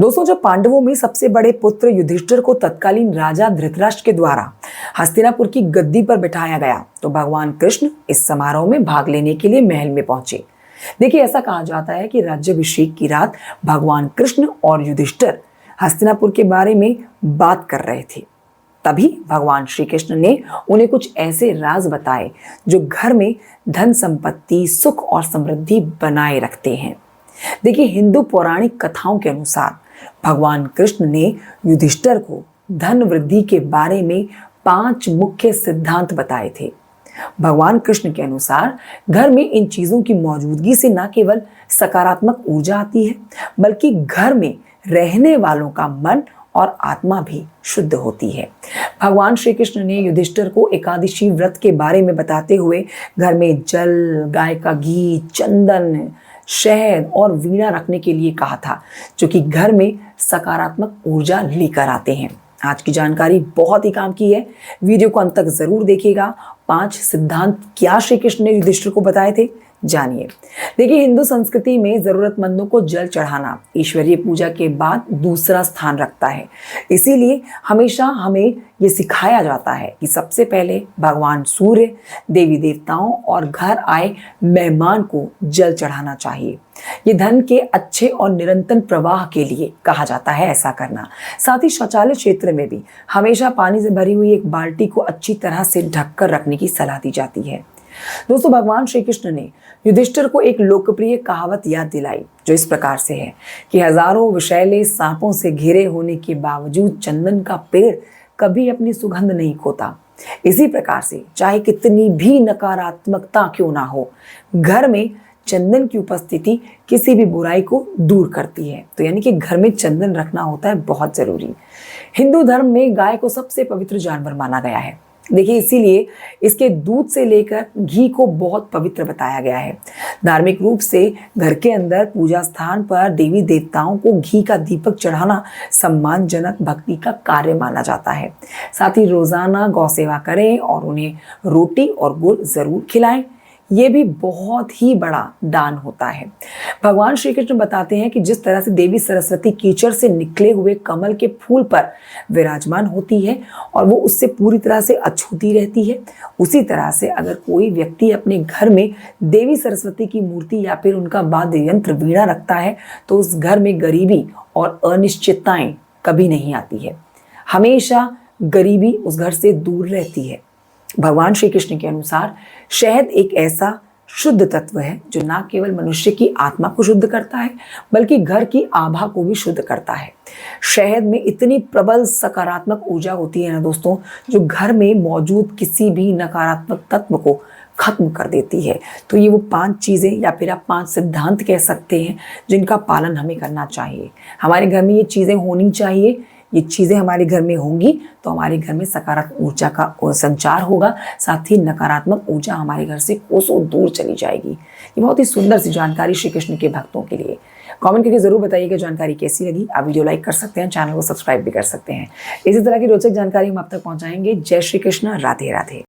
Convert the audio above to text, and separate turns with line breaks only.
दोस्तों, जब पांडवों में सबसे बड़े पुत्र युधिष्ठिर को तत्कालीन राजा धृतराष्ट्र के द्वारा हस्तिनापुर की गद्दी पर बिठाया गया तो भगवान कृष्ण इस समारोह में भाग लेने के लिए महल में पहुंचे। देखिए, ऐसा कहा जाता है कि राज्याभिषेक की रात भगवान कृष्ण और युधिष्ठिर हस्तिनापुर के बारे में बात कर रहे थे। तभी भगवान श्री कृष्ण ने उन्हें कुछ ऐसे राज बताए जो घर में धन संपत्ति, सुख और समृद्धि बनाए रखते हैं। देखिए, हिंदू पौराणिक कथाओं के अनुसार भगवान कृष्ण ने युधिष्ठिर को धन वृद्धि के बारे में 5 मुख्य सिद्धांत बताए थे। भगवान कृष्ण के अनुसार घर में इन चीजों की मौजूदगी से न केवल सकारात्मक ऊर्जा आती है, बल्कि घर में रहने वालों का मन और आत्मा भी शुद्ध होती है। भगवान श्री कृष्ण ने युधिष्ठिर को एकादशी व्रत के बारे में बताते हुए घर में जल, गाय का घी, चंदन, शहद और वीणा रखने के लिए कहा था, जो कि घर में सकारात्मक ऊर्जा लेकर आते हैं। आज की जानकारी बहुत ही काम की है, वीडियो को अंत तक जरूर देखिएगा। 5 सिद्धांत क्या श्री कृष्ण ने युधिष्ठिर को बताए थे, जानिए। देखिए, हिंदू संस्कृति में जरूरतमंदों को जल चढ़ाना ईश्वरीय पूजा के बाद दूसरा स्थान रखता है। इसीलिए हमेशा हमें ये सिखाया जाता है कि सबसे पहले भगवान सूर्य, देवी देवताओं और घर आए मेहमान को जल चढ़ाना चाहिए। ये धन के अच्छे और निरंतर प्रवाह के लिए कहा जाता है ऐसा करना। साथ ही शौचालय क्षेत्र में भी हमेशा पानी से भरी हुई एक बाल्टी को अच्छी तरह से ढककर रखने की सलाह दी जाती है। दोस्तों, भगवान श्री कृष्ण ने युधिष्ठिर को एक लोकप्रिय कहावत याद दिलाई, जो इस प्रकार से है कि हजारों विषैले सांपों से घिरे होने के बावजूद चंदन का पेड़ कभी अपनी सुगंध नहीं खोता। इसी प्रकार से चाहे कितनी भी नकारात्मकता क्यों ना हो, घर में चंदन की उपस्थिति किसी भी बुराई को दूर करती है। तो यानी कि घर में चंदन रखना होता है बहुत जरूरी। हिंदू धर्म में गाय को सबसे पवित्र जानवर माना गया है। देखिए, इसीलिए इसके दूध से लेकर घी को बहुत पवित्र बताया गया है। धार्मिक रूप से घर के अंदर पूजा स्थान पर देवी देवताओं को घी का दीपक चढ़ाना सम्मानजनक भक्ति का कार्य माना जाता है। साथ ही रोजाना गौ सेवा करें और उन्हें रोटी और गुड़ जरूर खिलाएं। ये भी बहुत ही बड़ा दान होता है। भगवान श्री कृष्ण बताते हैं कि जिस तरह से देवी सरस्वती कीचड़ से निकले हुए कमल के फूल पर विराजमान होती है और वो उससे पूरी तरह से अछूती रहती है, उसी तरह से अगर कोई व्यक्ति अपने घर में देवी सरस्वती की मूर्ति या फिर उनका वाद्य यंत्र वीणा रखता है तो उस घर में गरीबी और अनिश्चितताएं कभी नहीं आती है। हमेशा गरीबी उस घर से दूर रहती है। भगवान श्री कृष्ण के अनुसार शहद एक ऐसा शुद्ध तत्व है जो न केवल मनुष्य की आत्मा को शुद्ध करता है, बल्कि घर की आभा को भी शुद्ध करता है। शहद में इतनी प्रबल सकारात्मक ऊर्जा होती है ना दोस्तों, जो घर में मौजूद किसी भी नकारात्मक तत्व को खत्म कर देती है। तो ये वो 5 चीज़ें या फिर आप 5 सिद्धांत कह सकते हैं जिनका पालन हमें करना चाहिए। हमारे घर में ये चीज़ें होनी चाहिए। ये चीज़ें हमारे घर में होंगी तो हमारे घर में सकारात्मक ऊर्जा का संचार होगा, साथ ही नकारात्मक ऊर्जा हमारे घर से कोसों दूर चली जाएगी। ये बहुत ही सुंदर सी जानकारी श्री कृष्ण के भक्तों के लिए। कमेंट करके जरूर बताइएगा जानकारी कैसी लगी। आप वीडियो लाइक कर सकते हैं, चैनल को सब्सक्राइब भी कर सकते हैं। इसी तरह की रोचक जानकारी हम आप तक पहुंचाएंगे। जय श्री कृष्ण, राधे राधे।